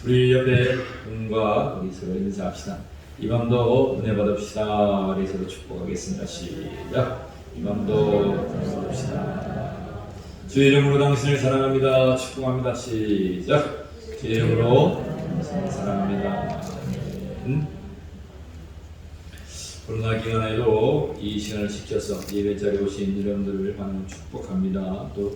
우리 옆에 분과 우리 서로 인사합시다. 이 밤도 은혜 받읍시다. 우리 서로 축복하겠습니다. 시작. 이 밤도 은혜 받읍시다. 주의 이름으로 당신을 사랑합니다. 축복합니다. 시작. 주의 이름으로 당신을 사랑합니다. 코로나 기간에도 이 시간을 지켜서 예배자리에 오신 여러분들을 환영 축복합니다. 또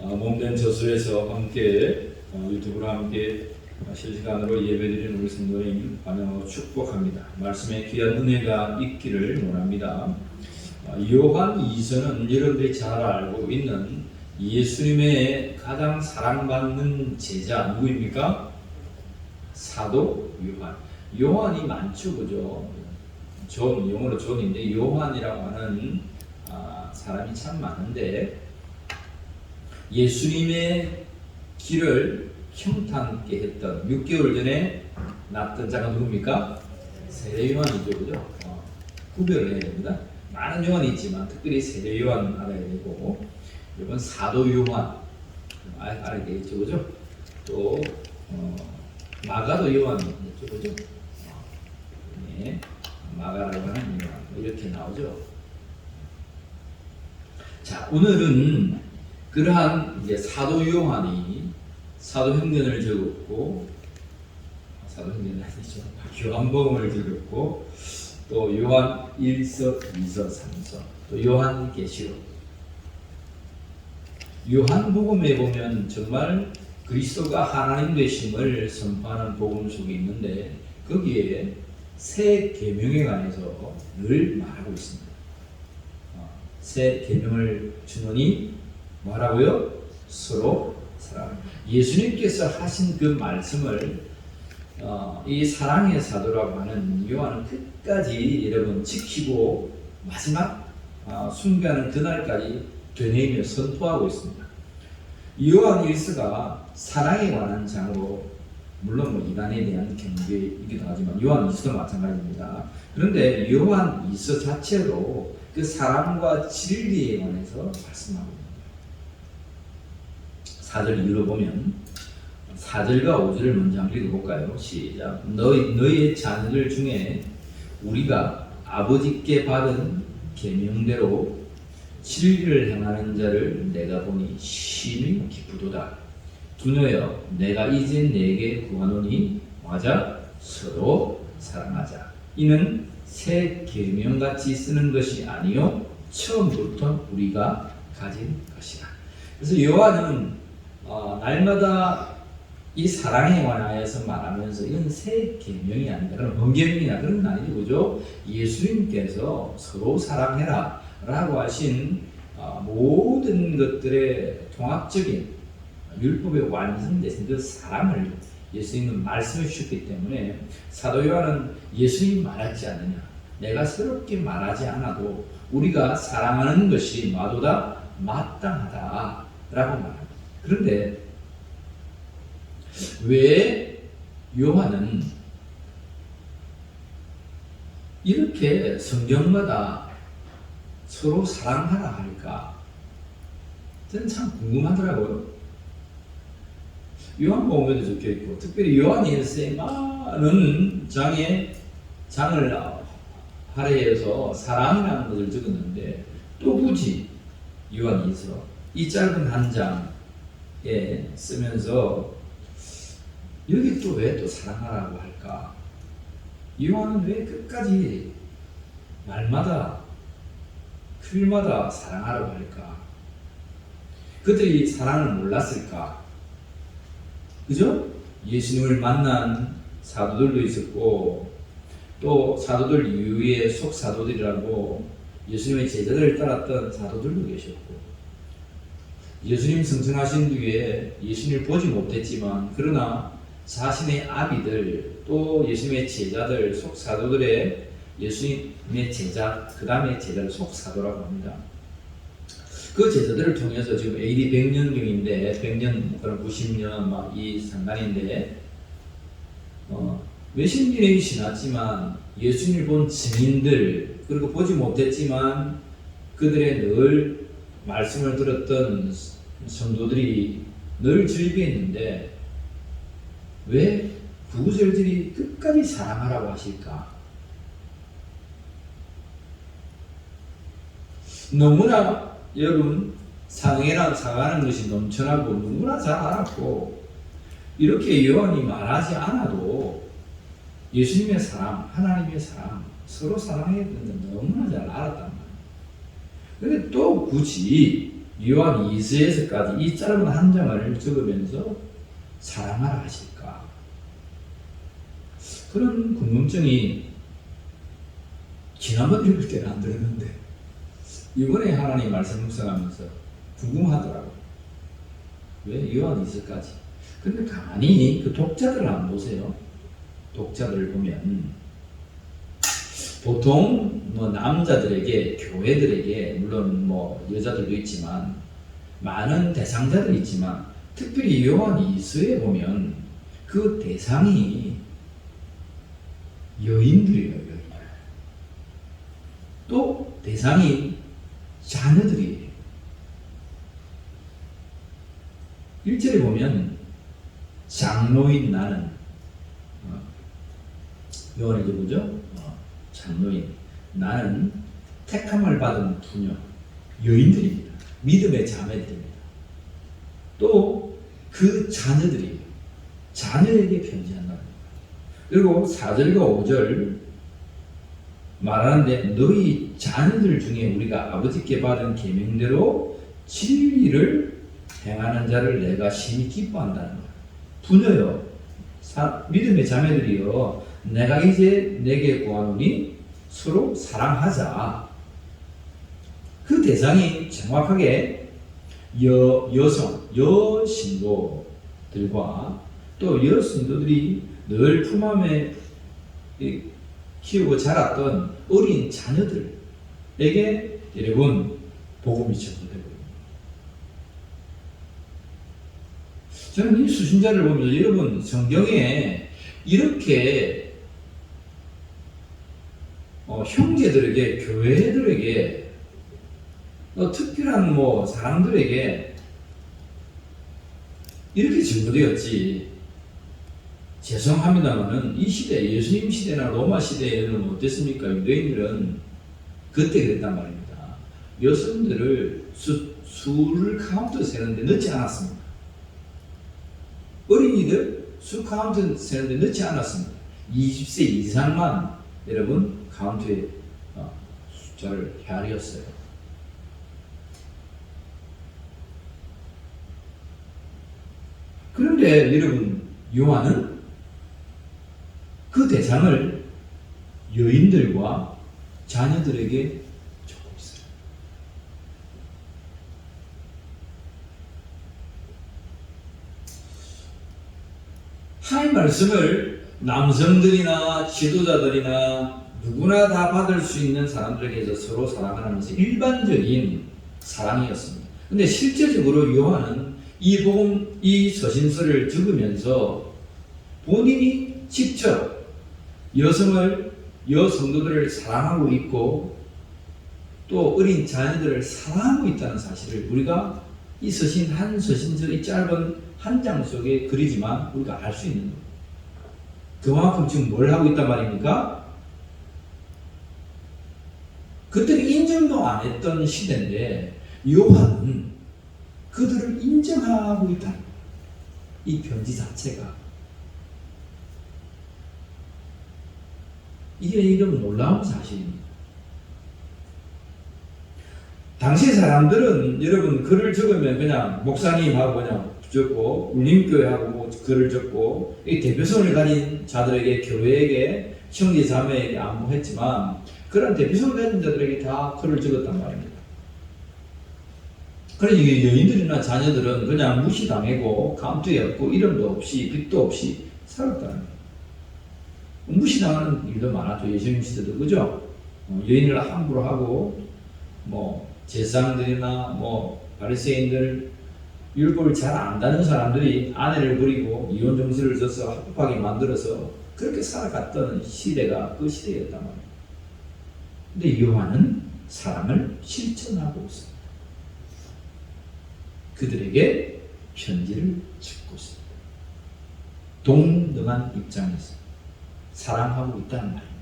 몸된 저술에서 함께 유튜브로 함께 실시간으로 예배드리는 우리 성도님 환영하고 축복합니다. 말씀에 귀한 은혜가 있기를 원합니다. 요한 2서는 여러분들이 잘 알고 있는 예수님의 가장 사랑받는 제자 누구입니까? 사도 요한. 요한이 많죠, 그죠? 존, 영어로 존인데 요한이라고 하는 사람이 참 많은데 예수님의 길을 형탄케 했던 6개월 전에 낳았던 자가 누굽니까? 세례 요한이죠, 그죠? 구별을 해야 됩니다. 많은 요한이 있지만 특별히 세례 요한 알아야 되고 이번 사도 요한 알아야 되겠죠, 그죠? 또 마가도 요한이죠, 그죠? 네, 마가라고 하는 요한 이렇게 나오죠. 자, 오늘은 그러한 이제 사도 요한이 사도행전을 적었고, 사도행전은 아니죠. 요한복음을 적었고, 또 요한 1서, 2서, 3서, 또 요한계시록. 요한복음에 보면 정말 그리스도가 하나님 되심을 선포하는 복음 속에 있는데 거기에 새 계명에 관해서 늘 말하고 있습니다. 새 계명을 주노니 뭐라고요? 서로 사랑. 예수님께서 하신 그 말씀을 이 사랑의 사도라고 하는 요한은 끝까지 여러분 지키고 마지막 순간은 그날까지 되뇌이며 선포하고 있습니다. 요한 1서가 사랑에 관한 장으로 물론 뭐 이단에 대한 경계이기도 하지만 요한 2서도 마찬가지입니다. 그런데 요한 2서 자체로 그 사랑과 진리에 관해서 말씀하고 있습니다. 4절 이후로 보면 4절과 5절을 먼저 한번 읽어볼까요? 시작. 너희의 자녀들 중에 우리가 아버지께 받은 계명대로 진리를 행하는 자를 내가 보니 심히 기쁘도다. 두녀여 내가 이제 내게 구하노니 맞아 서로 사랑하자. 이는 새 계명같이 쓰는 것이 아니요 처음부터 우리가 가진 것이라. 그래서 요한은 날마다 이 사랑에 관하여서 말하면서 이건 새 계명이 아니다. 그럼 번계명이나 그런 건 아니죠, 그죠? 예수님께서 서로 사랑해라 라고 하신 모든 것들의 통합적인 율법의 완성되신 그 사랑을 예수님은 말씀해 주셨기 때문에 사도 요한은 예수님 말하지 않느냐, 내가 새롭게 말하지 않아도 우리가 사랑하는 것이 마도다 마땅하다 라고 말합니다. 그런데 왜 요한은 이렇게 성경마다 서로 사랑하라 할까? 저는 참 궁금하더라고요. 요한복음에도 적혀있고 특별히 요한이 일서에 많은 장을 할애해서 사랑이라는 것을 적었는데 또 굳이 요한 2서 이 짧은 한 장에 쓰면서 여기 또 왜 또 사랑하라고 할까? 요한은 왜 끝까지 말마다 글마다 사랑하라고 할까? 그들이 사랑을 몰랐을까? 그죠? 예수님을 만난 사도들도 있었고 또 사도들 이후에 속사도들이라고 예수님의 제자들을 따랐던 사도들도 계셨고 예수님 승천하신 뒤에 예수님을 보지 못했지만 그러나 자신의 아비들 또 예수님의 제자들 속사도들의 예수님의 제자 그 다음에 제자를 속사도라고 합니다. 그 제자들을 통해서 지금 AD 100년경인데 100년 그런 90년 막 이 상간인데 몇십 년이 지났지만 예수님을 본 증인들 그리고 보지 못했지만 그들의 늘 말씀을 들었던 성도들이 늘 즐기했는데 왜 구구절절히 끝까지 사랑하라고 하실까? 너무나 여러분 사랑이란 사랑하는 것이 넘쳐나고 누구나 잘 알았고 이렇게 요한이 말하지 않아도 예수님의 사랑, 하나님의 사랑, 서로 사랑해야 된다는 너무나 잘 알았단 말이에요. 그런데 또 굳이 요한 2서에서까지 이 짧은 한 장을 적으면서 사랑하라 하실까? 그런 궁금증이 지난번 읽을 때는 안 들었는데 이번에 하나님 말씀 묵상하면서 궁금하더라고요. 왜 요한 2서까지? 근데 가만히 그 독자들을 한번 보세요. 독자들을 보면 보통 뭐 남자들에게 교회들에게 물론 뭐 여자들도 있지만 많은 대상자들이 있지만 특별히 요한 2서에 보면 그 대상이 여인들이에요. 여인. 또 대상이 자녀들이에요. 1절에 보면 장로인 나는 요한에게 보죠. 장로인 나는 택함을 받은 부녀 여인들입니다. 믿음의 자매들입니다. 또 그 자녀들이에요. 자녀에게 편지한다. 그리고 4절과 5절 말하는데 너희 자녀들 중에 우리가 아버지께 받은 계명대로 진리를 행하는 자를 내가 심히 기뻐한다는 거예요. 부녀요, 믿음의 자매들이요, 내가 이제 내게 구하노니 서로 사랑하자. 그 대상이 정확하게 여성, 여신도들과 또 여신도들이 늘 품안에 키우고 자랐던 어린 자녀들에게 여러분 복음이 전도되고 저는 이 수신자를 보면서 여러분 성경에 이렇게 형제들에게 교회들에게 특별한 뭐 사람들에게 이렇게 증거되었지. 죄송합니다만은 이 시대 예수님 시대나 로마 시대에는 어땠습니까? 유대인들은 그때 그랬단 말입니다. 여성들을 수를 카운트 세는데 넣지 않았습니다. 어린이들 수 카운트 세는데 넣지 않았습니다. 20세 이상만 여러분 카운트에 숫자를 헤아렸어요. 그런데 여러분 요한은 그 대상을 여인들과 자녀들에게 적고 있어요. 하나님 말씀을 남성들이나 지도자들이나 누구나 다 받을 수 있는 사람들에게서 서로 사랑하는 것이 일반적인 사랑이었습니다. 근데 실제적으로 요한은 이 복음, 이 서신서를 적으면서 본인이 직접 여성도들을 사랑하고 있고 또 어린 자녀들을 사랑하고 있다는 사실을 우리가 이 서신 한 서신서 이 짧은 한 장 속에 그리지만 우리가 알 수 있는 겁니다. 그만큼 지금 뭘 하고 있단 말입니까? 그때는 인정도 안 했던 시대인데 요한은 그들을 인정하고 있다. 이 편지 자체가 이게 이런 놀라운 사실입니다. 당시 사람들은 여러분 글을 적으면 그냥 목사님하고 그냥 적고 울림교회하고 글을 적고 이 대표성을 가진 자들에게 교회에게 형제 자매에게 안보했지만 그런 대표성을 가진 자들에게 다 글을 적었단 말입니다. 그래서 여인들이나 자녀들은 그냥 무시당하고 감투에 없고 이름도 없이 빚도 없이 살았다는 거예요. 무시당하는 일도 많았죠. 예수님 시대도 그죠? 여인을 함부로 하고 뭐 제사장들이나 뭐 바리새인들 율법을 잘 안다는 사람들이 아내를 버리고 이혼 정서를 써서 합법하게 만들어서 그렇게 살아갔던 시대가 그 시대였단 말이에요. 근데 요한은 사랑을 실천하고 있습니다. 그들에게 편지를 적고 있습니다. 동등한 입장에서 사랑하고 있다는 말입니다.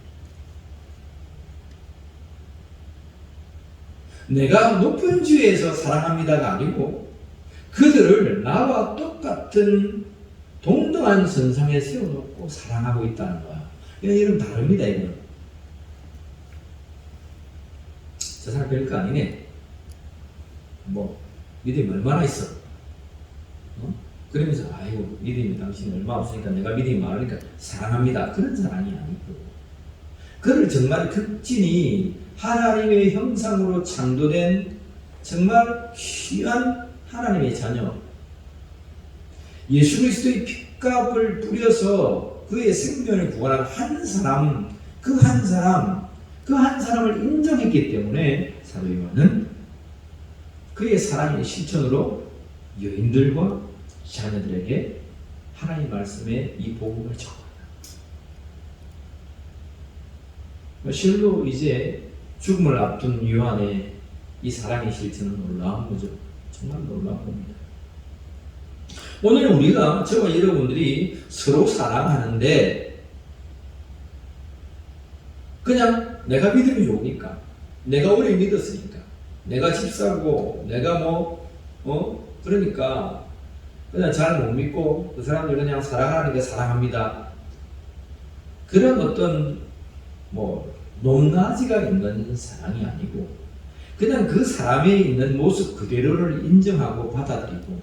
내가 높은 지위에서 사랑합니다가 아니고 그들을 나와 똑같은 동등한 선상에 세워놓고 사랑하고 있다는 거야. 이런 다릅니다. 이건 저 사람 별거 아니네. 뭐 믿음이 얼마나 있어? 그러면서 아이고 믿음이 당신이 얼마 없으니까 내가 믿음이 많으니까 사랑합니다. 그런 사랑이 아니고 그를 정말 극진히 하나님의 형상으로 창조된 정말 귀한 하나님의 자녀, 예수 그리스도의 핏값을 뿌려서 그의 생명을 구원한 한 사람, 그 한 사람을 인정했기 때문에 사도 요한은 그의 사랑의 실천으로 여인들과 자녀들에게 하나님 말씀의 이 복음을 전합니다. 실로 이제 죽음을 앞둔 요한의 이 사랑의 실천은 놀라운 거죠. 정말 놀라운 겁니다. 오늘 우리가 저와 여러분들이 서로 사랑하는데 그냥 내가 믿음이 좋으니까, 내가 오래 믿었으니까, 내가 집사고, 내가 그러니까 그냥 잘 못 믿고 그 사람들 그냥 사랑하니까 사랑합니다. 그런 어떤 높낮이가 있는 사랑이 아니고 그냥 그 사람에 있는 모습 그대로를 인정하고 받아들이고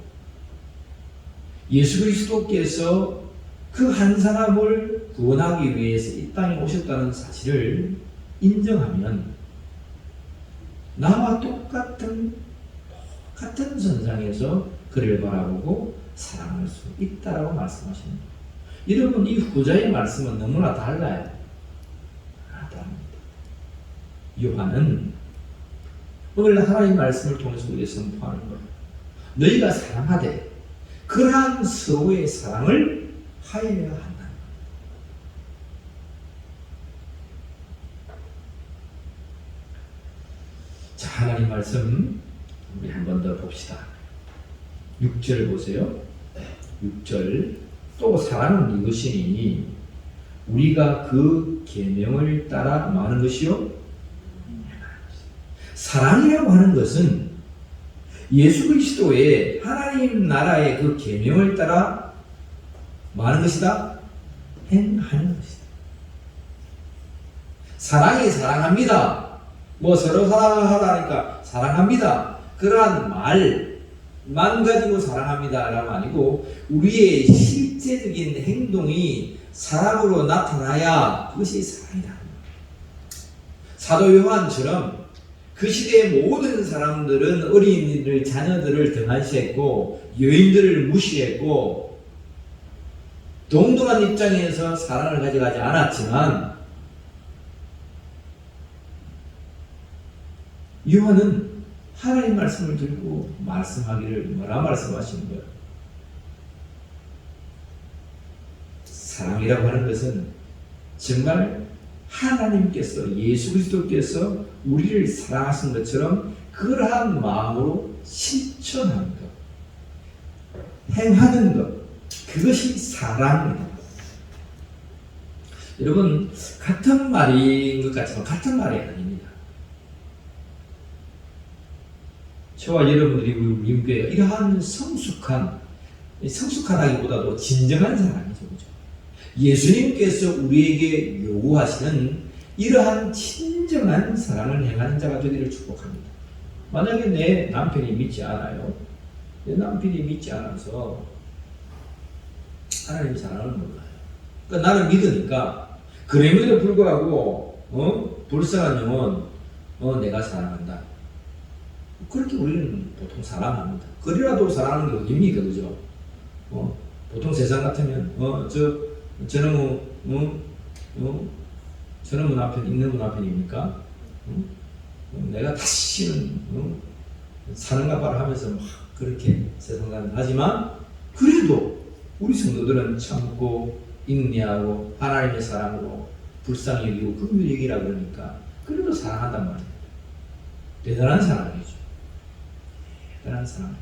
예수 그리스도께서 그 한 사람을 구원하기 위해서 이 땅에 오셨다는 사실을 인정하면 나와 똑같은 선상에서 그를 바라보고 사랑할 수 있다라고 말씀하십니다. 여러분 이 후자의 말씀은 너무나 달라요. 다릅니다. 요한은 오늘 하나님 말씀을 통해서 우리에게 선포하는 거예요. 너희가 사랑하되 그러한 서로의 사랑을 하여야 한다. 자, 하나님 말씀 우리 한 번 더 봅시다. 6절 보세요. 6절 또 사랑은 이것이니 우리가 그 계명을 따라 마는 것이요. 사랑이라고 하는 것은 예수 그리스도의 하나님 나라의 그 계명을 따라 마는 것이다. 행하는 것이다. 사랑이 사랑합니다. 서로 사랑하다니까 사랑합니다. 그러한 말만 가지고 사랑합니다라고 아니고 우리의 실제적인 행동이 사랑으로 나타나야 그것이 사랑이다. 사도 요한처럼 그 시대의 모든 사람들은 어린이들, 자녀들을 등한시했고 여인들을 무시했고 동등한 입장에서 사랑을 가져가지 않았지만 요한은 하나님 말씀을 들고 말씀하기를 뭐라 말씀하시는 거예요? 사랑이라고 하는 것은 정말 하나님께서 예수 그리스도께서 우리를 사랑하신 것처럼 그러한 마음으로 실천하는 것, 행하는 것, 그것이 사랑입니다. 여러분 같은 말인 것 같지만 같은 말이 아닙니다. 저와 여러분들이 우리 교회가 이러한 성숙하다기보다도 진정한 사랑이죠. 그죠? 예수님께서 우리에게 요구하시는 이러한 진정한 사랑을 행하는 자가 되기를 축복합니다. 만약에 내 남편이 믿지 않아요. 내 남편이 믿지 않아서 하나님의 사랑을 몰라요. 그러니까 나는 믿으니까 그럼에도 불구하고 불쌍한 영혼 내가 사랑한다. 그렇게 우리는 보통 사랑합니다. 그리라도 사랑하는 게 어딥니까, 그죠? 보통 세상 같으면 저놈의 남편 있는 분 남편입니까? 내가 다시는 사는가 봐라 하면서 막 그렇게 세상을 하지만 그래도 우리 성도들은 참고 인내하고 하나님의 사랑으로 불쌍히 여기고 긍휼히 여기라 그러니까 그래도 사랑한단 말이에요. 대단한 사랑이죠. 대단한 사랑.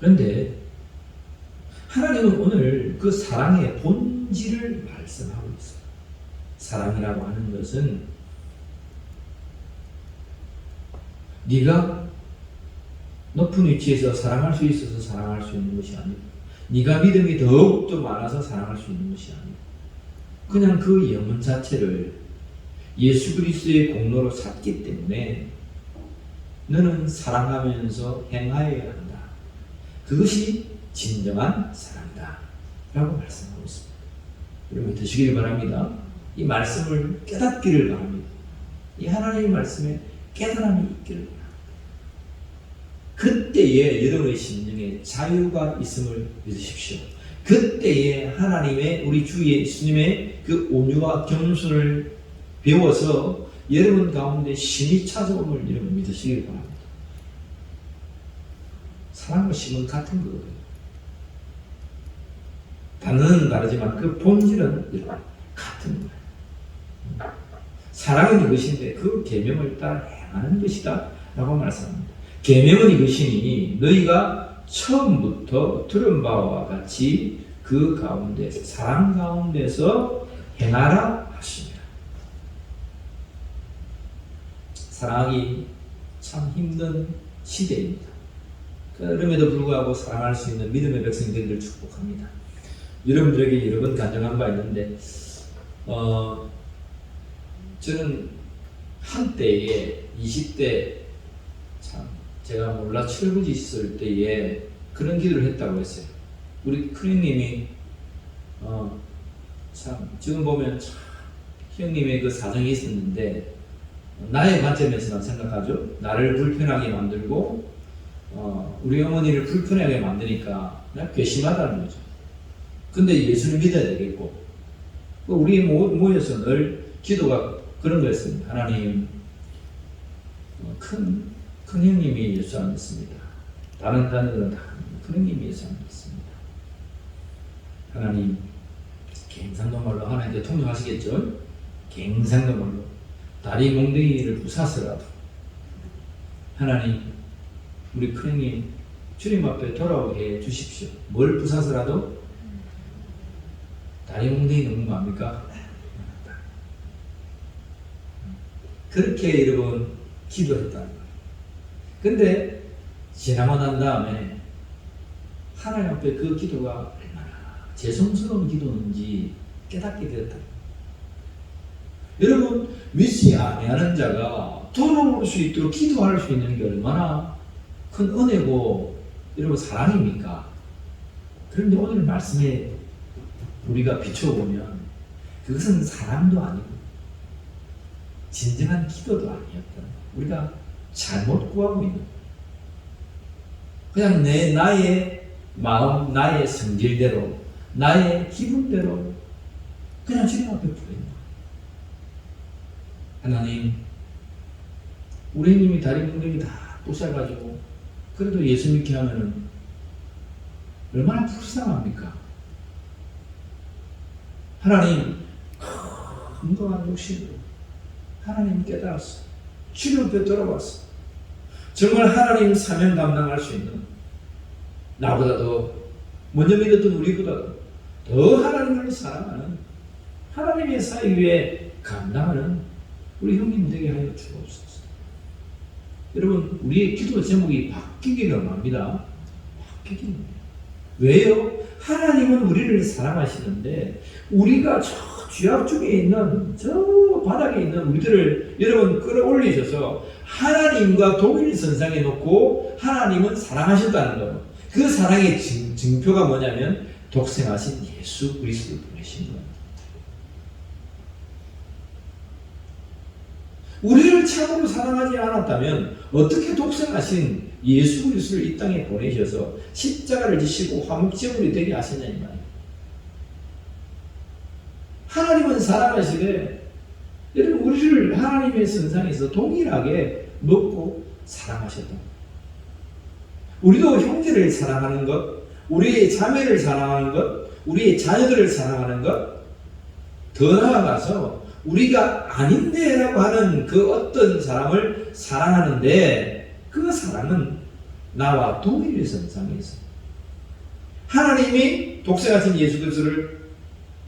그런데 하나님은 오늘 그 사랑의 본질을 말씀하고 있어요. 사랑이라고 하는 것은 네가 높은 위치에서 사랑할 수 있어서 사랑할 수 있는 것이 아니고, 네가 믿음이 더욱더 많아서 사랑할 수 있는 것이 아니고, 그냥 그 영혼 자체를 예수 그리스도의 공로로 샀기 때문에 너는 사랑하면서 행하여야 한다. 그것이 진정한 사랑이다 라고 말씀하고 있습니다. 여러분 드시길 바랍니다. 이 말씀을 깨닫기를 바랍니다. 이 하나님의 말씀에 깨달음이 있기를 바랍니다. 그때에 여러분의 심령에 자유가 있음을 믿으십시오. 그때에 하나님의 우리 주 예수님의 그 온유와 겸손을 배워서 여러분 가운데 신이 찾아옴을 여러분 믿으시길 바랍니다. 사랑과 심은 같은 거거든요. 단어는 다르지만 그 본질은 같은 거예요. 사랑은 이것인데 그 계명을 따라 행하는 것이다 라고 말씀합니다. 계명은 이것이니 너희가 처음부터 들은 바와 같이 그 가운데서 사랑 가운데서 행하라 하시니라. 사랑하기 참 힘든 시대입니다. 그럼에도 불구하고 사랑할 수 있는 믿음의 백성 되기를 축복합니다. 여러분들에게 여러 번 간증한 바 있는데 저는 한때에 20대 참 제가 몰라 철부지 있을 때에 그런 기도를 했다고 했어요. 우리 큰형님이 참 지금 보면 참 형님의 그 사정이 있었는데 나의 관점에서만 생각하죠. 나를 불편하게 만들고 우리 어머니를 불편하게 만드니까 나 괘씸하다는 거죠. 근데 예수를 믿어야 되겠고, 우리 모여서 늘 기도가 그런 거였습니다. 하나님, 큰 형님이 예수 안 믿습니다. 다른 자녀들은 다 큰 형님이 예수 안 믿습니다. 하나님, 갱상도말로 하나님께 통역하시겠죠? 갱상도말로 다리 몽둥이를 부사서라도 하나님, 우리 큰 형님 주님 앞에 돌아오게 해 주십시오. 뭘 부사서라도 다리 몽둥이 넘는 거 압니까? 그렇게 여러분 기도했다는 거예요. 근데 지나고 난 다음에 하나님 앞에 그 기도가 얼마나 죄송스러운 기도인지 깨닫게 되었다. 여러분 믿지 아니하는 자가 돌아올 수 있도록 기도할 수 있는 게 얼마나 큰 은혜고 여러분 사랑입니까? 그런데 오늘 말씀에 우리가 비춰보면 그것은 사랑도 아니고 진정한 기도도 아니었다. 우리가 잘못 구하고 있는 그냥 나의 마음, 나의 성질대로, 나의 기분대로 그냥 주님 앞에 부르는 하나님, 우리 형님이 다리 몽둥이 다 부숴가지고 그래도 예수 믿게 하면은 얼마나 불쌍합니까? 하나님, 한동안 욕심으로 하나님 깨달았어. 주님 앞에 돌아왔어. 정말 하나님 사명 감당할 수 있는 나보다도 먼저 믿었던 우리보다도 더 하나님을 사랑하는 하나님의 사역 위에 감당하는 우리 형님 되게 하여 주옵소서. 여러분 우리의 기도 제목이 바뀌기를 원합니다. 바뀌기를 원해요. 왜요? 하나님은 우리를 사랑하시는데 우리가 저 죄악 중에 있는 저 바닥에 있는 우리들을 여러분 끌어올리셔서 하나님과 동일선상에 놓고 하나님은 사랑하셨다는 거예요. 그 사랑의 증표가 뭐냐면 독생하신 예수 그리스도를 보내신 거예요. 우리를 참으로 사랑하지 않았다면 어떻게 독생하신 예수 그리스도를 이 땅에 보내셔서 십자가를 지시고 화목제물이 되게 하셨냐 이 말이에요. 하나님은 사랑하시되 여러분 우리를 하나님의 선상에서 동일하게 먹고 사랑하셨다. 우리도 형제를 사랑하는 것, 우리의 자매를 사랑하는 것, 우리의 자녀들을 사랑하는 것, 더 나아가서 우리가 아닌데 라고 하는 그 어떤 사람을 사랑하는데 그 사랑은 나와 동일의 선상에서 하나님이 독생하신 예수 그리스도를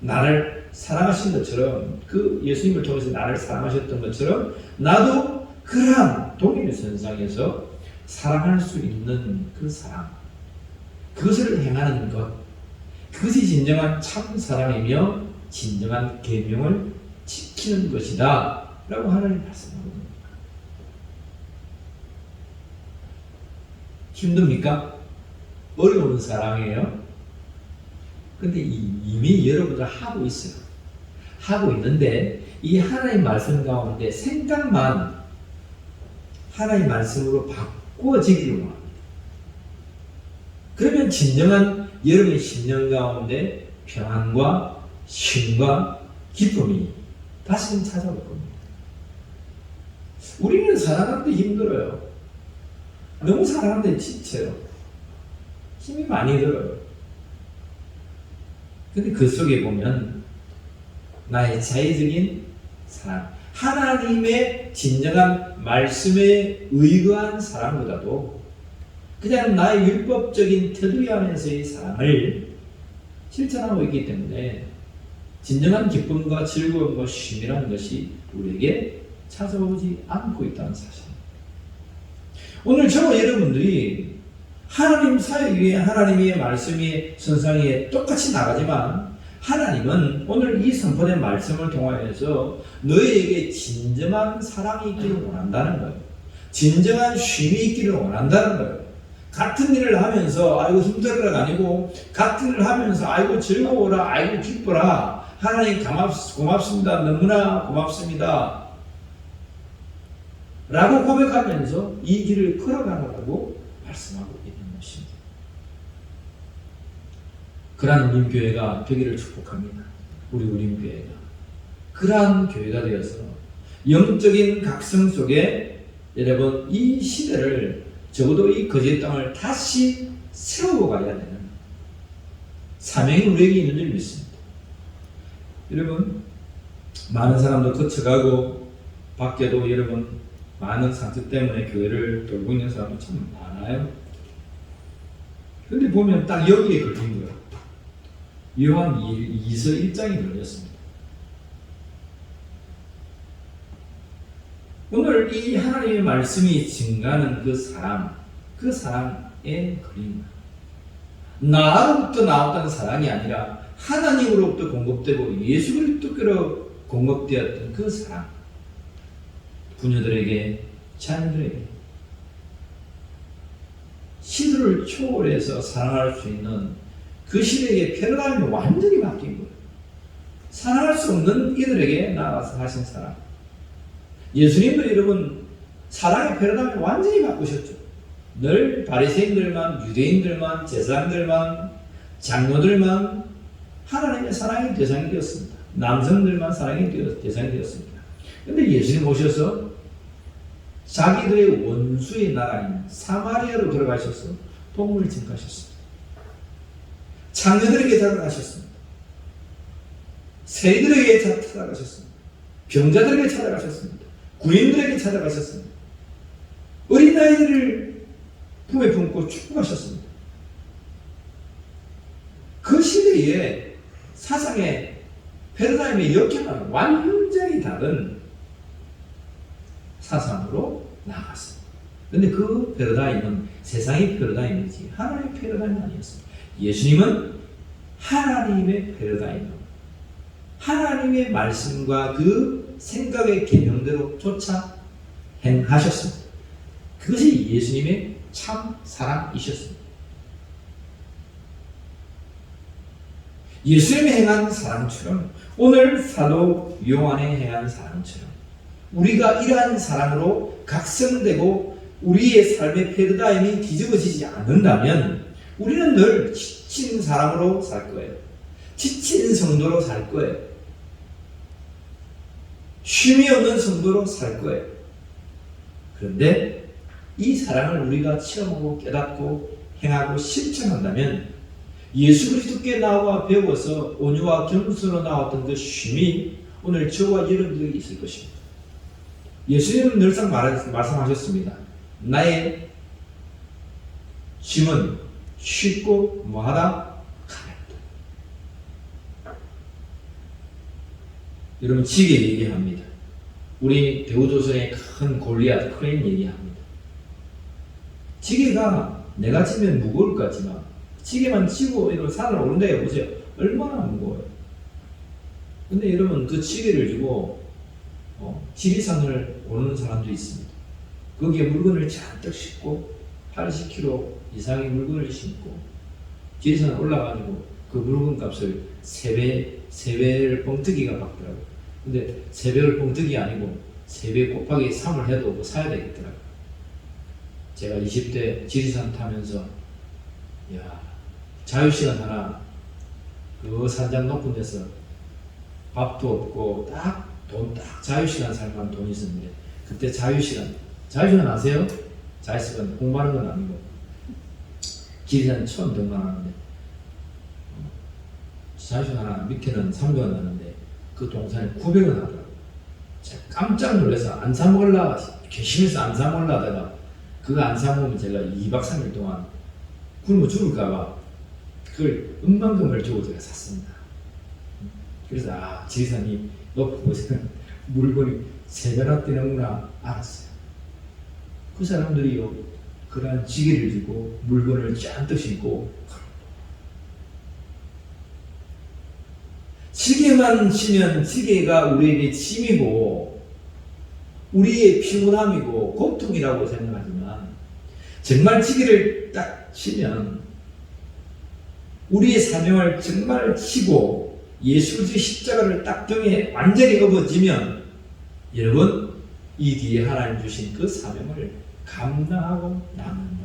나를 사랑하신 것처럼, 그 예수님을 통해서 나를 사랑하셨던 것처럼 나도 그러한 동일의 선상에서 사랑할 수 있는 그 사랑, 그것을 행하는 것, 그것이 진정한 참 사랑이며 진정한 계명을 지키는 것이다 라고 하나님 말씀하거든요. 힘듭니까? 어려운 사랑이에요. 근데 이미 여러분들 하고 있어요. 하고 있는데 이 하나님 말씀 가운데 생각만 하나님 말씀으로 바꿔지기를 원합니다. 그러면 진정한 여러분의 심령 가운데 평안과 쉼과 기쁨이 다시금 찾아올 겁니다. 우리는 살아가는데 힘들어요. 너무 살아가는데 지쳐요. 힘이 많이 들어요. 근데 그 속에 보면 나의 자의적인 사랑, 하나님의 진정한 말씀에 의거한 사랑보다도 그냥 나의 율법적인 테두리 안에서의 사랑을 실천하고 있기 때문에 진정한 기쁨과 즐거움과 쉼이라는 것이 우리에게 찾아오지 않고 있다는 사실입니다. 오늘 저와 여러분들이 하나님 사역 위에 하나님의 말씀이 선상에 똑같이 나가지만 하나님은 오늘 이 선포된 말씀을 통하여서 너희에게 진정한 사랑이 있기를 원한다는 거예요. 진정한 쉼이 있기를 원한다는 거예요. 같은 일을 하면서 아이고 힘들어라가 아니고 같은 일을 하면서 아이고 즐거워라, 아이고 기뻐라, 하나님 고맙습니다, 너무나 고맙습니다 라고 고백하면서 이 길을 걸어가라고 말씀하고 있는 것입니다. 그러한 우림교회가 되기를 축복합니다. 우리 우림교회가 그러한 교회가 되어서 영적인 각성 속에 여러분 이 시대를, 적어도 이 거짓 땅을 다시 세우고 가야 되는 사명이 우리에게 있는 줄 믿습니다. 여러분 많은 사람도 거쳐가고 밖에도 여러분 많은 상처 때문에 교회를 돌고 있는 사람도 참 많아요. 근데 보면 딱 여기에 걸린 거예요. 요한 2서 1장이 걸렸습니다. 오늘 이 하나님의 말씀이 증가하는 그 사랑에 걸린 거예요. 나로부터 나왔던 사랑이 아니라 하나님으로부터 공급되고 예수 그리스도께로 공급되었던 그 사랑, 부녀들에게, 자녀들에게 시대를 초월해서 사랑할 수 있는 그 시대의 패러다임이 완전히 바뀐 거예요. 사랑할 수 없는 이들에게 나아가서 하신 사랑. 예수님도 여러분 사랑의 패러다임을 완전히 바꾸셨죠. 늘 바리새인들만, 유대인들만, 제사장들만, 장로들만 하나님의 사랑의 대상이 되었습니다. 남성들만 사랑의 대상이 되었습니다. 그런데 예수님 오셔서 자기들의 원수의 나라인 사마리아로 들어가셔서 복음을 증가하셨습니다. 장녀들에게 찾아가셨습니다. 세리들에게 찾아가셨습니다. 병자들에게 찾아가셨습니다. 군인들에게 찾아가셨습니다. 어린아이들을 품에 품고 축복하셨습니다. 그 시대에 사상의 패러다임의 역행과는 완전히 다른 사상으로 나아갔습니다. 그런데 그 패러다임은 세상의 패러다임이지 하나님의 패러다임은 아니었습니다. 예수님은 하나님의 패러다임으로 하나님의 말씀과 그 생각의 계명대로 쫓아 행하셨습니다. 그것이 예수님의 참 사랑이셨습니다. 예수님이 행한 사랑처럼 오늘 사도 요한이 행한 사랑처럼 우리가 이러한 사랑으로 각성되고 우리의 삶의 패러다임이 뒤집어지지 않는다면 우리는 늘 지친 사람으로 살 거예요. 지친 성도로 살 거예요. 쉼이 없는 성도로 살 거예요. 그런데 이 사랑을 우리가 체험하고 깨닫고 행하고 실천한다면 예수 그리스도께 나와 배워서 온유와 겸손으로 나왔던 그 쉼이 오늘 저와 여러분들에게 있을 것입니다. 예수님은 늘상 말씀하셨습니다. 나의 쉼은 쉽고 뭐하다? 여러분 지게 얘기합니다. 우리 대우조선의 큰 골리앗 크레인 얘기합니다. 지게가 내가 치면 무거울 것 같지만 지게만 치고 이런 산을 오른다 해보세요. 얼마나 무거워요. 근데 여러분 그 지게를 주고 지리산을 오르는 사람도 있습니다. 거기에 물건을 잔뜩 싣고 80kg 이상의 물건을 싣고 지리산에 올라가지고 그 물건 값을 3배를 뻥튀기가 받더라고요. 근데 3배를 뻥튀기 아니고 3배 곱하기 3을 해도 뭐 사야 되겠더라고요. 제가 20대 지리산 타면서 야 자유시간 하나 그 산장 높은 데서 밥도 없고 돈 딱 자유시간 살만 돈이 있었는데 그때 자유시간 아세요? 자유시간 공부하는 건 아니고 지리산 처음 등반하는데 자유시간 하나 밑에는 300원 나는데 그 동산에 900원 하더라고요. 제가 깜짝 놀라서 안 사먹으려고 개심해서 안 사먹으려고 하다가 그거 안 사먹으면 제가 2박 3일 동안 굶어 죽을까봐 그걸 은만금을 주고 제가 샀습니다. 그래서 지리산이 높고 물건이 3배나 뛰는구나 알았어요. 그 사람들이요 그러한 지게를 주고 물건을 잔뜩 싣고 지게만 치면 지게가 우리에게 짐이고 우리의 피곤함이고 고통이라고 생각하지만 정말 지게를 딱 치면 우리의 사명을 정말 치고 예수 그리스도의 십자가를 딱 등에 완전히 업어지면 여러분 이 뒤에 하나님 주신 그 사명을 감당하고 남는다.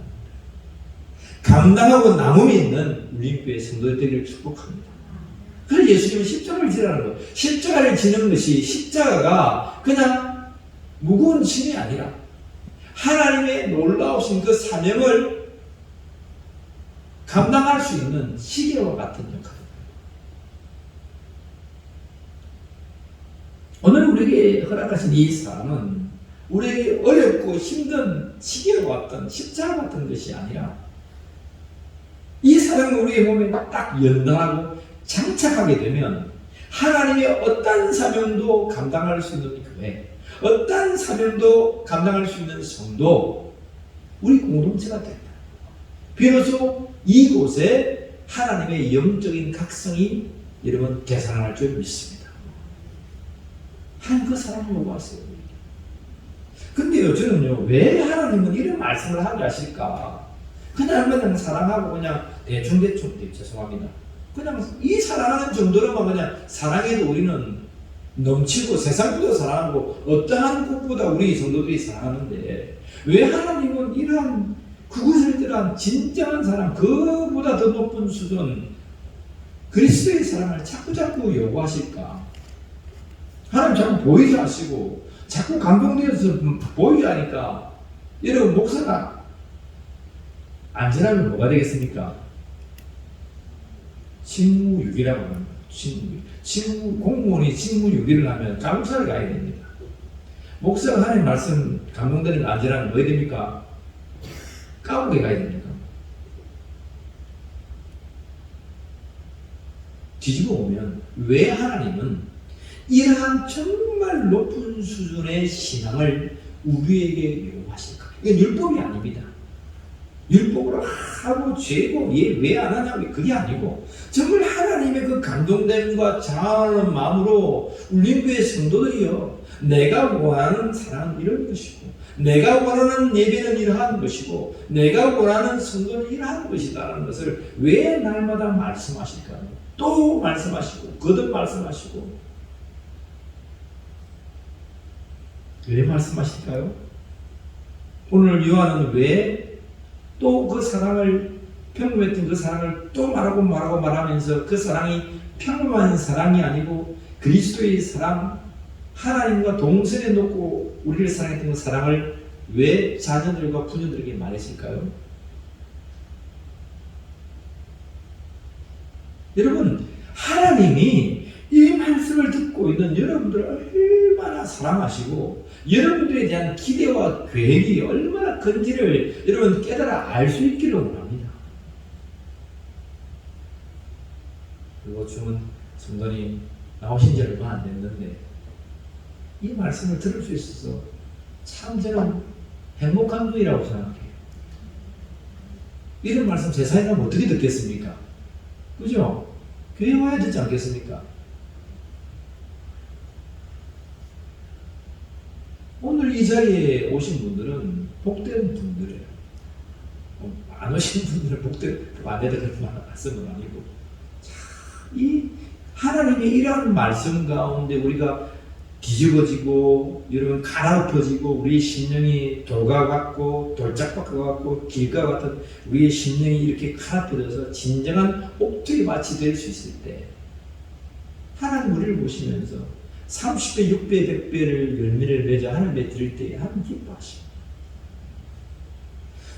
감당하고 남음이 있는 우리 교회 성도들 되기를 축복합니다. 그래서 예수님은 십자가를 지라는 거예요. 십자가를 지는 것이 십자가가 그냥 무거운 짐이 아니라 하나님의 놀라우신 그 사명을 감당할 수 있는 시계와 같은 역할입니다. 오늘 우리에게 허락하신 이 삶은 우리에게 어렵고 힘든 시계와 같은 십자가 같은 것이 아니라 이 사랑을 우리의 몸에 딱 연단하고 장착하게 되면 하나님의 어떤 사명도 감당할 수 있는 교회, 어떤 사명도 감당할 수 있는 성도, 우리 공동체가 된다. 비로소 이곳에 하나님의 영적인 각성이 여러분 개선할 줄 믿습니다. 하나님 그 사랑을 요구하세요. 근데요 저는요 왜 하나님은 이런 말씀을 하게 하실까? 그냥 사랑하고 그냥 대충 죄송합니다. 그냥 이 사랑하는 정도로만 그냥 사랑해도 우리는 넘치고 세상보다 사랑하고 어떠한 것보다 우리 성도들이 사랑하는데 왜 하나님은 이러한 그것을 들한 진정한 사랑 그보다 더 높은 수준 그리스도의 사랑을 자꾸 요구하실까? 하나님 자꾸 보이지 않으시고 자꾸 감동되어서 보이게 하니까 여러분 목사가 안전하면 뭐가 되겠습니까? 직무유기라고 합니다. 공무원이 직무유기를 하면 감옥사를 가야 됩니다. 목사가 하나님 말씀 감동되는 안전하면 뭐 해야 됩니까? 감옥에 가야 됩니까? 뒤집어 보면 왜 하나님은 이러한 정말 높은 수준의 신앙을 우리에게 요구하실까? 이건 율법이 아닙니다. 율법으로 하고 죄고 얘 왜 안 하냐고 그게 아니고 정말 하나님의 그 감동됨과 자원하는 마음으로 울림교회 성도들이요 내가 원하는 사랑은 이런 것이고 내가 원하는 예배는 이러한 것이고 내가 원하는 성도는 이러한 것이다라는 것을 왜 날마다 말씀하실까요? 또 말씀하시고 거듭 말씀하시고 왜 말씀하실까요? 오늘 요한은 왜 또 그 사랑을 평범했던 그 사랑을 또 말하면서 그 사랑이 평범한 사랑이 아니고 그리스도의 사랑 하나님과 동선에 놓고 우리를 사랑했던 그 사랑을 왜 자녀들과 부녀들에게 말했을까요? 여러분 하나님이 이 말씀을 듣고 있는 여러분들을 얼마나 사랑하시고 여러분들에 대한 기대와 계획이 얼마나 큰지를 여러분 깨달아 알 수 있기를 원합니다. 그리고 주문 성도님 나오신 지 얼마 안 됐는데 이 말씀을 들을 수 있어서 참 저는 행복한 분이라고 생각해요. 이런 말씀 세상에 어떻게 듣겠습니까? 그죠? 교회 와야 되지 않겠습니까? 오늘 이 자리에 오신 분들은 복된 분들이에요. 안 오신 분들은 복된, 반대로 그렇게 말씀은 아니고. 이 하나님의 이러한 말씀 가운데 우리가 뒤집어지고, 여러분 갈아엎어지고, 우리의 심령이 돌과 같고, 돌짝밭과 같고, 길과 같은 우리의 심령이 이렇게 갈아엎어져서 진정한 옥토의 밭이 될 수 있을 때, 하나님 우리를 보시면서 30배, 6배, 100배를 열매를 맺어 하나님께 드릴 때 하나님 기뻐하십니다.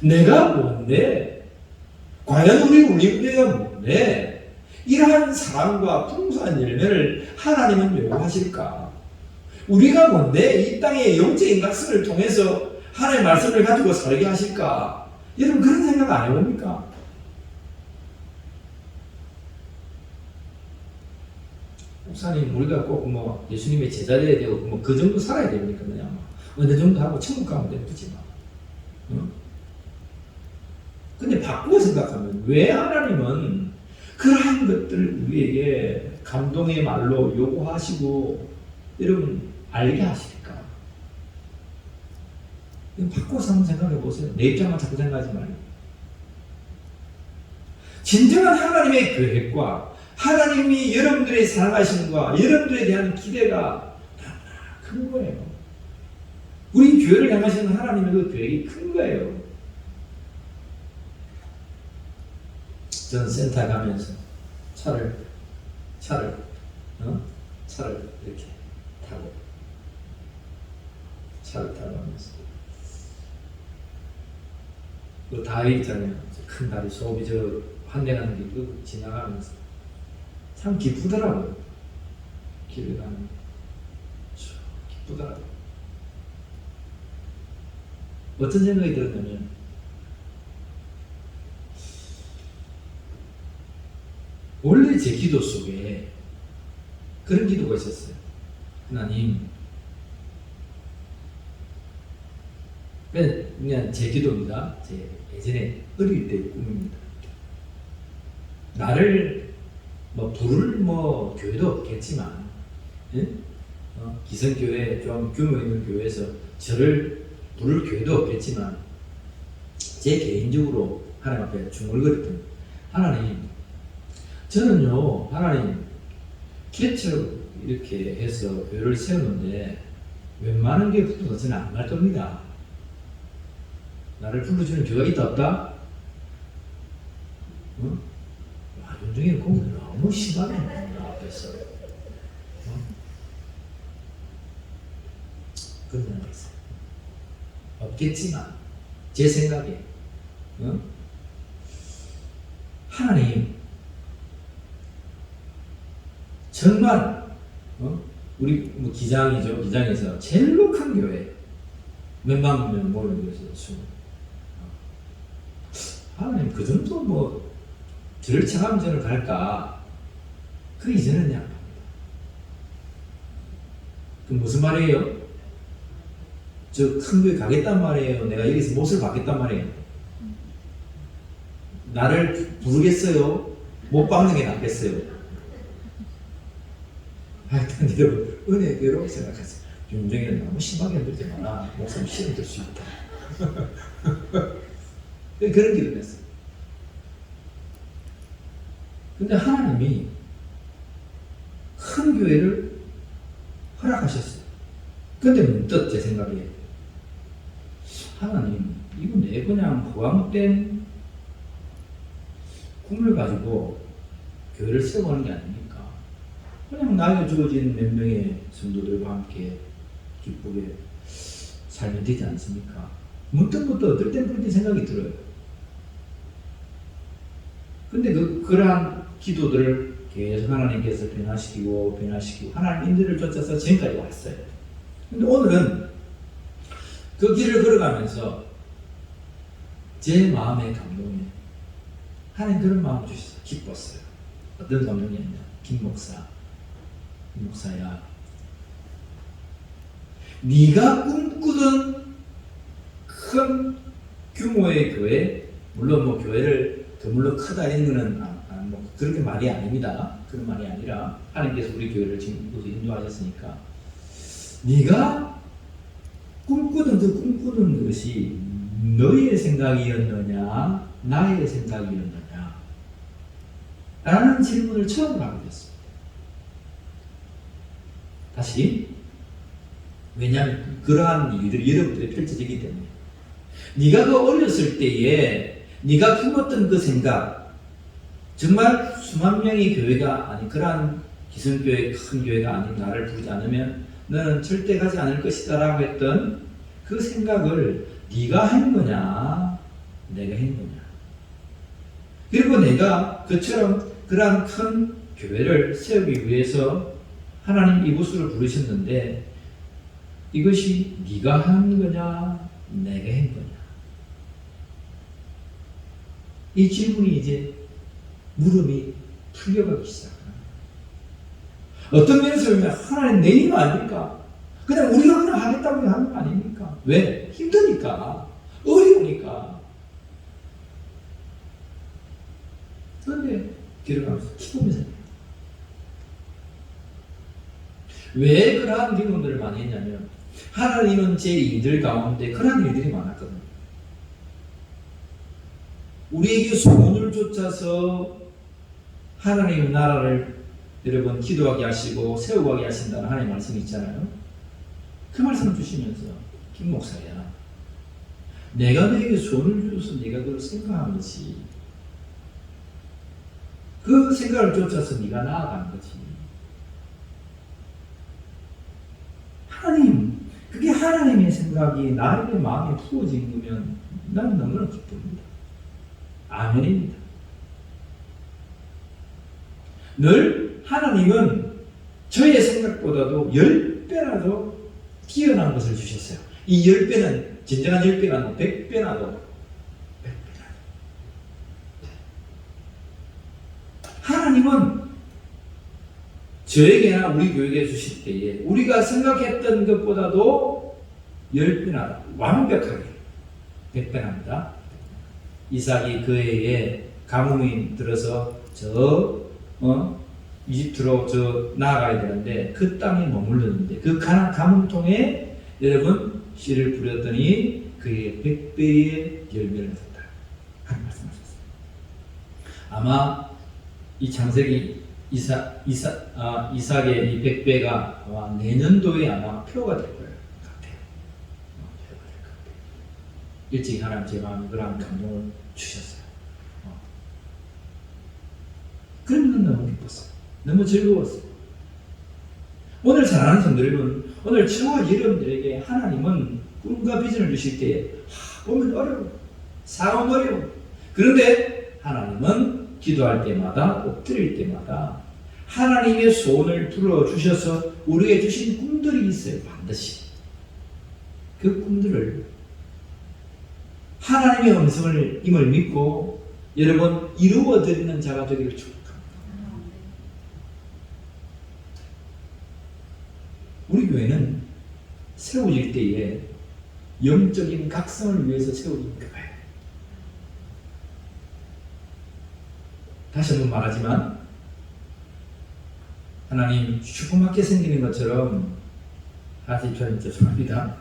내가 뭔데? 과연 우리 운명대가 뭔데? 이러한 사랑과 풍성한 열매를 하나님은 요구하실까? 우리가 뭔데? 이 땅의 영적인 각성을 통해서 하나님의 말씀을 가지고 살게 하실까? 여러분 그런 생각 안 해봅니까? 목사님 우리가 꼭 뭐 예수님의 제자되어야 되고 뭐 그 정도 살아야 됩니까? 그냥 어느 정도 하고 천국 가면 되지만 응? 근데 바꾸어 생각하면 왜 하나님은 그러한 것들을 우리에게 감동의 말로 요구하시고 여러분 알게 하실까? 바꿔서 한번 생각해 보세요. 내 입장만 자꾸 생각하지 말고 진정한 하나님의 계획과 하나님이 여러분들의 사랑하심과 여러분들에 대한 기대가 큰 거예요. 우리 교회를 향하시는 하나님의 그 계획이 큰 거예요. 저는 센터 가면서 차를 이렇게 타고 차를 타고 가면서 그 다리 있잖아요. 큰 다리 소비 저 환대하는 길 그 지나가면서 참 기쁘더라고요. 길을 가면 기쁘더라고요. 어떤 생각이 들었냐면 원래 제 기도 속에 그런 기도가 있었어요. 하나님, 그냥 제 기도입니다. 제 예전에 어릴 때의 꿈입니다. 나를 부를 교회도 없겠지만, 예? 기성교회 좀 규모 있는 교회에서 저를 부를 교회도 없겠지만, 제 개인적으로 하나님 앞에 중얼거렸던 하나님, 저는요, 하나님, 개척 이렇게 해서 교회를 세우는데, 웬만한 게 붙어서 저는 안 갈 겁니다. 나를 불러주는 교회가 있다, 없다? 윤중에 공부 너무 심하게 나 앞에서. 그런 생각이 있어요. 없겠지만, 제 생각에, 하나님, 정말 우리 기장이죠. 기장에서 제일로 큰 교회 몇만 명 모이는 곳에서 하나님 그 정도 저를 청하면 저는 갈까? 그 이전은 안 갑니다. 그럼 무슨 말이에요? 저 큰 교회 가겠단 말이에요? 내가 여기서 못을 받겠단 말이에요? 나를 부르겠어요? 못 박는 게 낫겠어요? 하여튼 여러분 은혜대로 생각하세요. 윤정이는 너무 심하게 흔들지 마라. 목사님 시험 들 수 있다. 그런 기도를 했어요. 근데 하나님이 큰 교회를 허락하셨어요. 근데 문득 제 생각에 하나님 이거 내 그냥 허황된 꿈을 가지고 교회를 세워가는 게 아닙니까? 그냥 나이가 주어진 몇 명의 성도들과 함께 기쁘게 살면 되지 않습니까? 문득 어떨 땐 그렇게 생각이 들어요. 근데 그러한 기도들을 계속 하나님께서 변화시키고 하나님 인들을 쫓아서 지금까지 왔어요. 근데 오늘은 그 길을 걸어가면서 제 마음의 감동에 하나님 그런 마음을 주셔서 기뻤어요. 어떤 감동이었냐? 김 목사 목사야, 네가 꿈꾸던 큰 규모의 교회, 물론 뭐 교회를 드물러 크다 이런 거는 뭐 그렇게 말이 아닙니다. 그런 말이 아니라 하나님께서 우리 교회를 지금 이곳에 인도하셨으니까 네가 꿈꾸던 그 꿈꾸던 것이 너의 생각이었느냐 나의 생각이었느냐 라는 질문을 처음 하게 됐습니다. 다시, 왜냐하면 그러한 일들이 여러분들이 펼쳐지기 때문에 네가 그 어렸을 때에 네가 품었던 그 생각, 정말 수만 명의 교회가 아닌 그러한 기성교회 큰 교회가 아닌 나를 부르지 않으면 너는 절대 가지 않을 것이다 라고 했던 그 생각을 네가 한 거냐 내가 한 거냐. 그리고 내가 그처럼 그러한 큰 교회를 세우기 위해서 하나님 이곳으로 부르셨는데 이것이 네가 한 거냐 내가 한 거냐. 이 질문이 이제 물음이 풀려가기 시작합니다. 어떤 면에서 보면 하나님 내 힘 아닙니까? 그냥 우리가 그냥 하겠다고 하는 거 아닙니까? 왜? 힘드니까, 어려우니까. 그런데 길어가면서 기도면서 왜 그러한 경험들을 많이 했냐면 하나님은 제 일들 가운데 그러한 일들이 많았거든요. 우리에게 소원을 쫓아서 하나님의 나라를 여러분 기도하게 하시고 세우게 하신다는 하나님의 말씀이 있잖아요. 그 말씀을 주시면서 김 목사야, 내가 너에게 소원을 줘서 네가 그걸 생각한 거지. 그 생각을 쫓아서 네가 나아간 거지. 하나님, 그게 하나님의 생각이 나에게 마음에 부어진 거면 나는 너무나 기쁩니다. 아멘입니다. 늘 하나님은 저의 생각보다도 10배라도 뛰어난 것을 주셨어요. 이 10배는 진정한 10배가 아니고 100배나도 100배나도. 하나님은 저에게나 우리 교회에 주실 때에 우리가 생각했던 것보다도 10배나 완벽하게 100배납니다. 이삭이 그 해에 가뭄이 들어서 이집트로 나아가야 되는데 그 땅에 머물렀는데 그 가뭄통에 여러분 씨를 뿌렸더니 그의 100배의 열매를 냈다 하는 말씀하셨어요. 아마 이 창세기 이삭의 이 100배가 아마 내년도에 아마 표가 될 거예요. 같아요. 표가 될 것 같아요. 일찍 하나님 제 마음에 그런 감동을 주셨어요. 그러면 너무 기뻤어요. 너무 즐거웠어요. 오늘 사랑하는 성도 여러분, 오늘 저와 여러분들에게 하나님은 꿈과 비전을 주실 때 보면 어려워, 상황 어려워. 그런데 하나님은 기도할 때마다 엎드릴 때마다 하나님의 소원을 들어주셔서 우리에게 주신 꿈들이 있어요. 반드시 그 꿈들을 하나님의 음성을 임을 믿고 여러분 이루어드리는 자가 되기를 축복합니다. 우리 교회는 세워질 때에 영적인 각성을 위해서 세워진 교회예요. 다시 한번 말하지만 하나님 슈퍼마켓 생기는 것처럼 아직 저는 죄송합니다.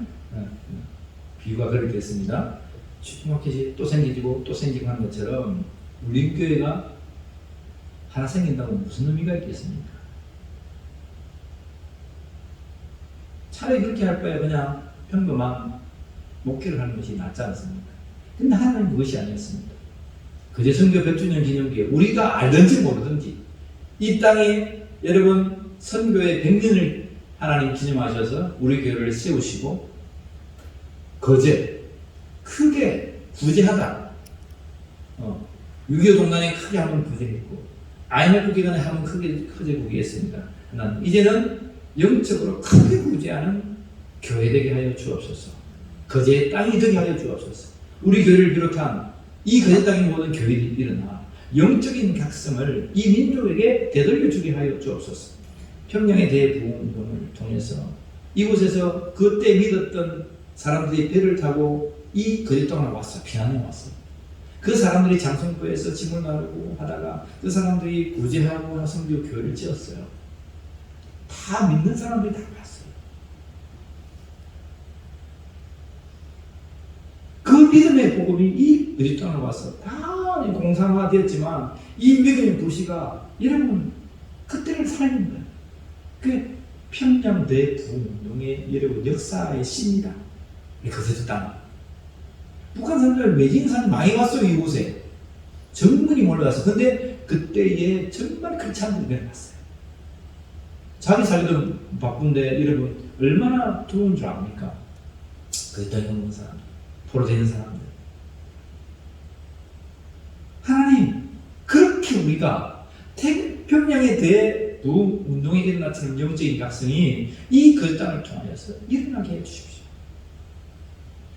비유가 그렇게 됐습니다. 슈퍼마켓이 또 생기고 또 생기고 하는 것처럼 우리 교회가 하나 생긴다고 무슨 의미가 있겠습니까? 차라리 그렇게 할 바에 그냥 평범한 목회를 하는 것이 낫지 않습니까? 근데 하나님은 그것이 아니었습니다. 그제 선교 100주년 기념기에 우리가 알든지 모르든지 이 땅에 여러분 선교의 100년을 하나님 기념하셔서 우리 교회를 세우시고 거제 크게 구제하다. 6.25 동란에 크게 한번 구제했고 IMF 기간에 한번 크게 구제했습니다. 하나님 이제는 영적으로 크게 구제하는 교회 되게 하여 주옵소서. 거제의 땅이 되게 하여 주옵소서. 우리 교회를 비롯한 이 거제 땅의 모든 교회들이 일어나 영적인 각성을 이 민족에게 되돌려 주게 하여 주옵소서. 평양의 대부흥운동을 통해서 이곳에서 그때 믿었던 사람들이 배를 타고 이 거제 동안 왔어. 피난해 왔어. 그 사람들이 장성포에서 짐을 나르고 하다가 그 사람들이 구제하고 성교 교회를 지었어요. 다 믿는 사람들이 다 봤어요. 그 믿음의 복음이 이 거제 동안 와서 다 공산화되었지만 이 믿음의 도시가 여러분 그때를 살린 거예요. 그 평양 대부흥운동의 여러분 역사의 씨입니다. 거제도 땅. 북한 사람들 매진산 많이 왔어요. 이곳에 정문이 몰려와서. 근데 그때에 정말 크리스찬 분들이 내려갔어요. 자기 살기도 바쁜데 여러분 얼마나 좋은 줄 압니까? 거기다 있는 사람들, 포로되는 사람들. 하나님 그렇게 우리가 평양의 대부흥운동에 일어났던 영적인 각성이 이 거제 땅을 통하여서 일어나게 해주십시오.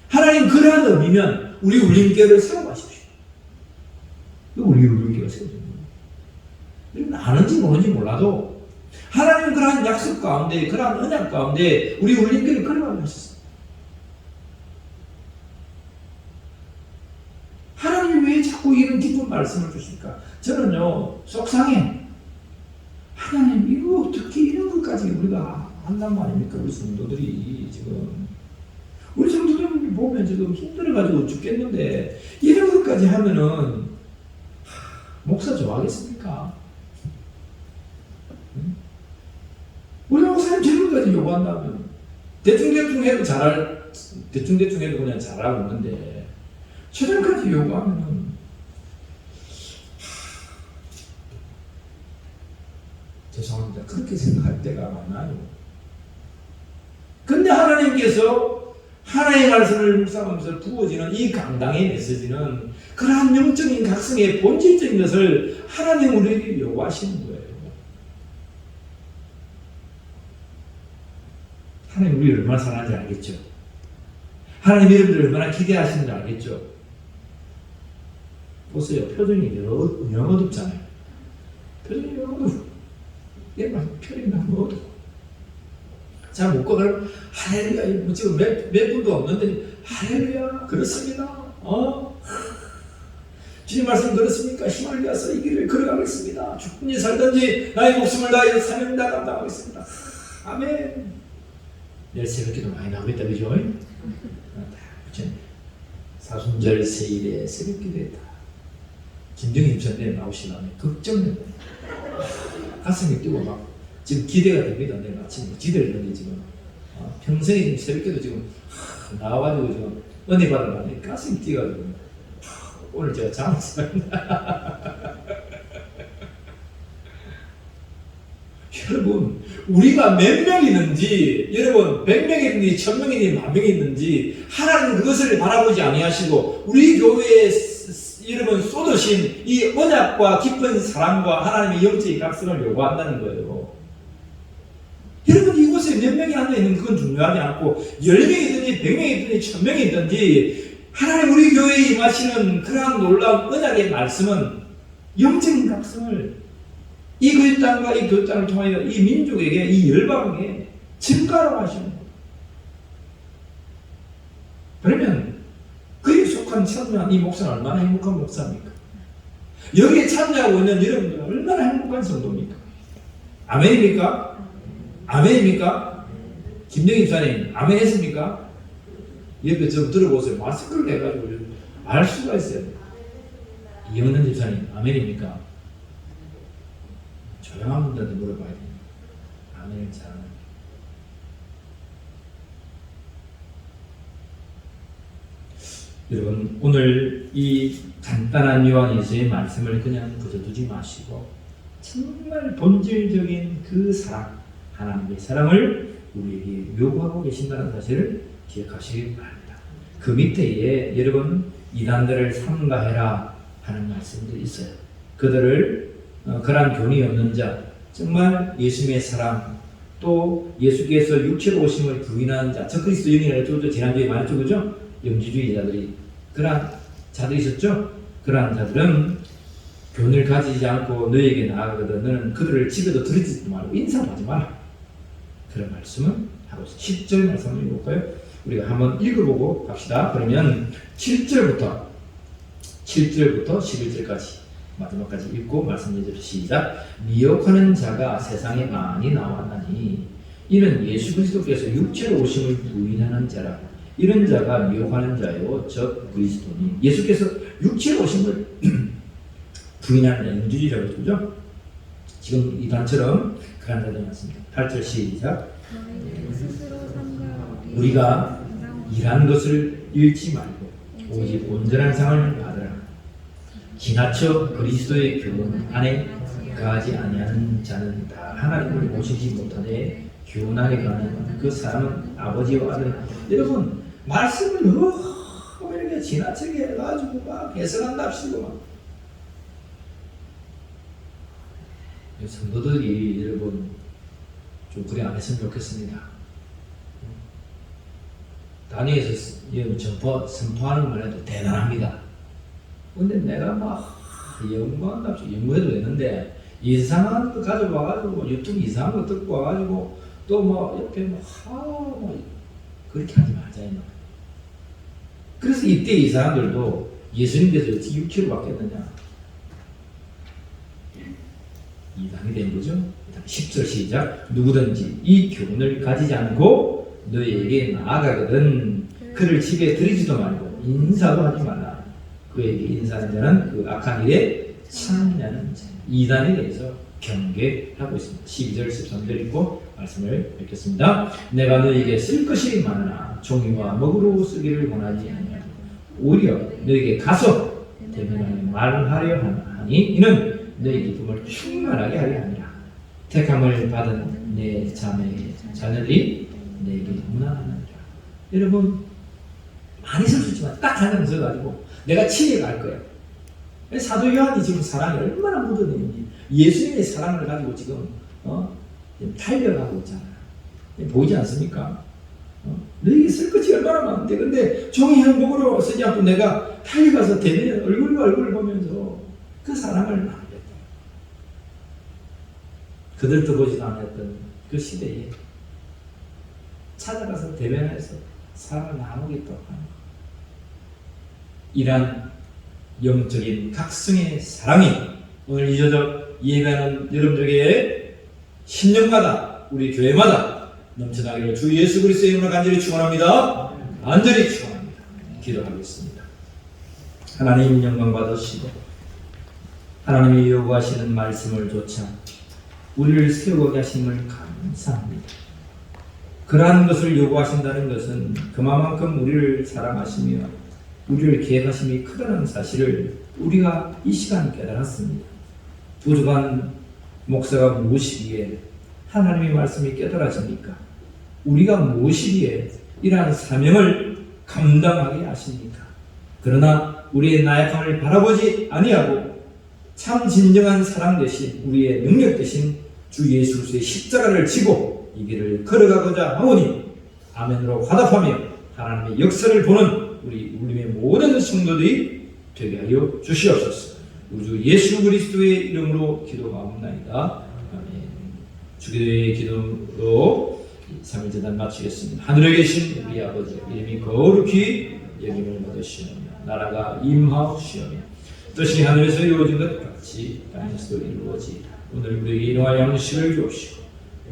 하나님 그러한 의미면 우리 울림교회를 세워가십시오. 우리 울림교회가 세워집니다. 여러분 아는지 모르는지 몰라도 하나님 그러한 약속 가운데 그러한 언약 가운데 우리 울림교회를 걸어가고 있었어요. 하나님 왜 자꾸 이런 기쁜 말씀을 주실까? 저는요 속상해. 하나님 이거 어떻게 이런 것까지 우리가 한단 말입니까? 우리 성도들이 지금 우리 성도들 보면 지금 힘들어가지고 죽겠는데 이런 것까지 하면은 목사 좋아하겠습니까? 우리 목사님 저런 것까지 요구한다면 대충 해도 대충 해도 그냥 잘하고 있는데 저런까지 요구하면은 죄송합니다. 그렇게 생각할 때가 많아요. 근데 하나님께서 하나의 말씀을 묵상하면서 부어지는 이 강당의 메시지는 그러한 영적인 각성의 본질적인 것을 하나님 우리에게 요구하시는 거예요. 하나님 우리 얼마나 사랑하는지 알겠죠? 하나님 여러분들 얼마나 기대하시는지 알겠죠? 보세요. 표정이 영 어둡잖아요. 표정이 영 어둡고 표정이 너무 어둡고 잘 못 가면 할렐루야 뭐 지금 몇 분도 없는데 할렐루야 그렇습니다. 주님 말씀 그렇습니까? 힘을 위해서 이 길을 걸어가겠습니다. 죽든지 살든지 나의 목숨을 다해 사명다 감당하겠습니다. 아멘. 내일 새벽기도 많이 나오겠다 그죠? 사순절 세일에 새벽기도에 다 김정희 입사때 나오시라면 걱정된다. 가슴이 뛰고 막 지금 기대가 됩니다. 내일 아침에 기대를 지금 평생에 지금 새벽기도 지금 나와가지고 지금 은혜 받으려면 가슴이 뛰어가지고 오늘 제가 장사합니다. 여러분 우리가 몇 명 있는지 여러분 100명이 있는지 1000명이 있는지 10,000명이 있는지 하나님 그것을 바라보지 아니하시고 우리 교회에 여러분 쏟으신 이 언약과 깊은 사랑과 하나님의 영적인 각성을 요구한다는 거예요. 여러분 이곳에 몇 명이 앉아있는 그건 중요하지 않고 10명이든지 100명이든지 1000명이든지 하나님 우리 교회에 임하시는 그러한 놀라운 언약의 말씀은 영적인 각성을 이 거짓 땅과 이 거짓 땅을 통하여 이 민족에게 이 열방에게 증가로 하시는 거예요. 그러면 그에 속한 참여한 이 목사는 얼마나 행복한 목사입니까? 여기에 참여하고 있는 여러분들은 얼마나 행복한 성도입니까? 아멘입니까? 아멘입니까? 김정희 집사님 아멘 했습니까? 옆에 좀 들어보세요. 마스크를 해가지고 알 수가 있어요. 이영은 집사님 아멘입니까? 조용한 분들한테 물어봐야 됩니다. 아멘을 잘하는. 여러분 오늘 이 간단한 요한일서의 말씀을 그냥 그저 두지 마시고 정말 본질적인 그 사랑, 하나님의 사랑을 우리에게 요구하고 계신다는 사실을 기억하시기 바랍니다. 그 밑에에 여러분 이단들을 삼가해라 하는 말씀들이 있어요. 그들을 그러한 교훈이 없는 자, 정말 예수님의 사랑, 또 예수께서 육체로 오심을 부인하는 자, 저 그리스도 영이라고 지난주에 말했죠, 그죠? 영지주의자들이 그러한 자들이 있었죠. 그러한 자들은 교훈을 가지지 않고 너에게 나아가거든 너는 그들을 집에도 들이지도 말고 인사도 하지 마라. 그런 말씀은 하고 있습니다. 10절 말씀을 읽어볼까요? 우리가 한번 읽어보고 갑시다. 그러면 7절부터 11절까지 마지막까지 읽고 말씀 예절 시작. 미혹하는 자가 세상에 많이 나왔나니 이는 예수 그리스도께서 육체로 오심을 부인하는 자라. 이런 자가 미혹하는 자요 즉 그리스도니. 예수께서 육체로 오심을 부인하는 인주주의라고 그러죠. 지금 이 단처럼 그런 자들이 많습니다. 8절 시작. 우리가 일한 것을 잃지 말고 오직 온전한 상을 받으라. 지나쳐 그리스도의 교훈 안에 거하지 아니하는 자는 다 하나님을 모시지 못하되 교훈 안에 거하는 그 사람은 아버지와 아들. 여러분 말씀을 너무 이렇게 지나치게 해가지고 막 해석한답시고 막 성도들이 여러분 좀 그래 안 했으면 좋겠습니다. 단위에서 선포하는 말 해도 대단합니다. 근데 내가 막 연구한답시고 연구해도 되는데 이상한 거 가져와가지고 유튜브 이상한 거 듣고 와가지고 또 뭐 옆에 뭐 그렇게 하지 말자 이 말. 그래서 이때 이 사람들도 예수님께서 어떻게 육체로 바뀌었느냐 이단이 된 거죠. 10절 시작. 누구든지 이 교훈을 가지지 않고 너에게 나아가거든 그를 집에 들이지도 말고 인사도 하지 말라. 그에게 인사하는 자는 그 악한 일에 참여하는 자. 이단에 대해서 경계하고 있습니다. 12절 13절 읽고 말씀을 읽겠습니다. 내가 너에게 쓸 것이 많으나 종이와 먹으로 쓰기를 원하지 아니하고 오히려 너에게 가서 대면하여 말하려 하니 이는 너의 기쁨을 충만하게 하려 함이라. 택함을 받은 내 자녀들이 내게 무난하느니라. 여러분 많이 쓸 수 있지만 딱 하나 써가지고 내가 치에 갈 거야. 사도 요한이 지금 사랑이 얼마나 묻어있는지 예수님의 사랑을 가지고 지금 달려가고 있잖아요. 보이지 않습니까? 너에게 쓸 것이 얼마나 많은데 근데 종이 행복으로 쓰지 않고 내가 달려가서 대면 얼굴과 얼굴을 보면서 그 사랑을 나누겠다. 그들도 보지도 않았던 그 시대에 찾아가서 대면해서 사랑을 나누겠다고 하는 것. 이러한 영적인 각성의 사랑이 오늘 이저저 예배하는 여러분들에게 10년마다 우리 교회마다 넘쳐나기를 주 예수 그리스도의 이름으로 간절히 축원합니다. 간절히 축원합니다. 기도하겠습니다. 하나님 영광 받으시고 하나님이 요구하시는 말씀을 조차 우리를 세우게 하심을 감사합니다. 그러한 것을 요구하신다는 것은 그만큼 우리를 사랑하시며 우리를 계획하심이 크다는 사실을 우리가 이 시간 깨달았습니다. 부족한 목사가 무엇이기에 하나님의 말씀이 깨달아집니까? 우리가 무엇이기에 이러한 사명을 감당하게 하십니까? 그러나 우리의 나약함을 바라보지 아니하고 참 진정한 사랑 대신 우리의 능력 대신 주 예수 그리스도의 십자가를 지고 이 길을 걸어가고자 하오니 아멘으로 화답하며 하나님의 역사를 보는 우리 울림의 모든 성도들이 되게 하여 주시옵소서. 우리 주 예수 그리스도의 이름으로 기도하옵나이다. 아멘. 주기도의 기도로 3일 재단 마치겠습니다. 하늘에 계신 우리 아버지 이름이 거룩히 여김을 받으시오며 나라가 임하옵시오며 뜻이 하늘에서 이루어진 것 같이 땅에서도 이루어지이다. 오늘 우리에게 일용할 양식을 주옵시고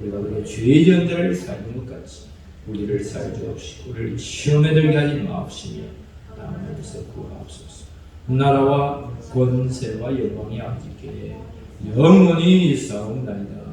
우리가 우리의 죄 지은 자를 사하는 것 같이 우리를 사해 주옵시고 우리를 시험에 들게 하지 마옵시며 다만 에서 구하옵소서. 나라와 권세와 영광이 아버지께 영원히 있사옵나이다.